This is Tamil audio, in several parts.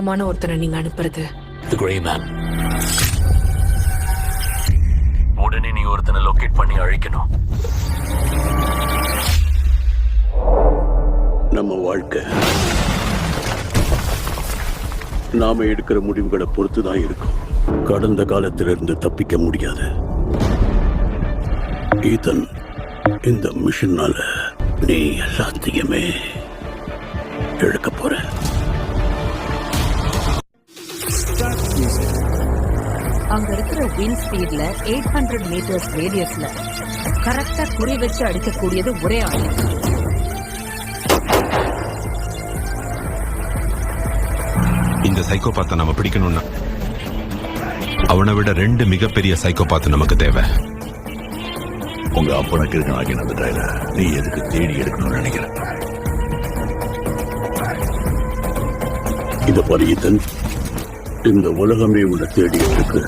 ஒருத்தனை நீங்க அனுப்புறது. The Grey Man. உடனே நீ ஒருத்தனை லொகேட் பண்ணி அழிக்கணும். நம்ம வாழ்க்கை நாம எடுக்கிற முடிவுகளை பொறுத்துதான் இருக்கும். கடந்த காலத்திலிருந்து தப்பிக்க முடியாது. ஈதன், இந்த மிஷனால நீ எல்லாத்தையுமே இழக்க போற. அங்க இருக்கிற விண்ட் ஸ்பீட்ல 800 மீட்டர்ஸ் ரேடியஸ்ல கரெக்டா குறி வச்சு அடிக்கக்கூடியது ஒரே ஆள். இந்த சைக்கோபாத்தை நம்ம பிடிக்கணும்னா அவனை விட 2 மிகப்பெரிய சைக்கோபாத் நமக்கு தேவை. உங்க அப்பனுக்கு இருக்க ஆகினது டைலர், நீ எதுக்கு தேடி எடுக்கணும்னு நினைக்கிற? இத பாரு ஈதன், இந்த உலகமே உன்னை தேடிட்டு இருக்கு.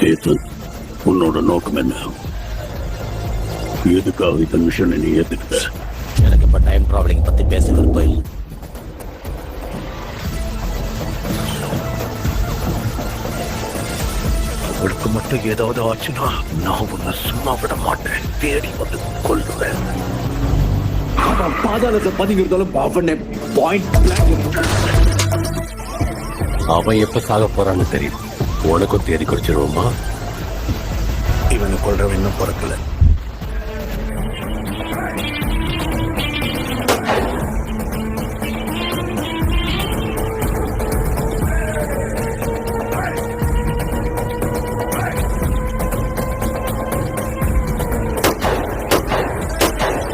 ஈதன், உன்னோட நோக்கம் என்ன? எதுக்காக இந்த மிஷனை நீ ஏத்துக்கிட்ட? எனக்கு இப்ப டைம் டிராவலிங் பத்தி பேசுறது போய் அவளுக்கு மட்டும் ஏதாவது ஆச்சுன்னா நான் உன்னை சும்மா விட மாட்டேன். தேடி வந்து கொல்லுவேன். அவன் பாதாளத்தை பதிங்கிறதாலும் அவனை பாயிண்ட் அவன் எப்ப சாக போறான்னு தெரியும். உனக்கும் தேடி குறிச்சிருவோமா? இவனை கொல்றவன் இன்னும் பிறக்கல.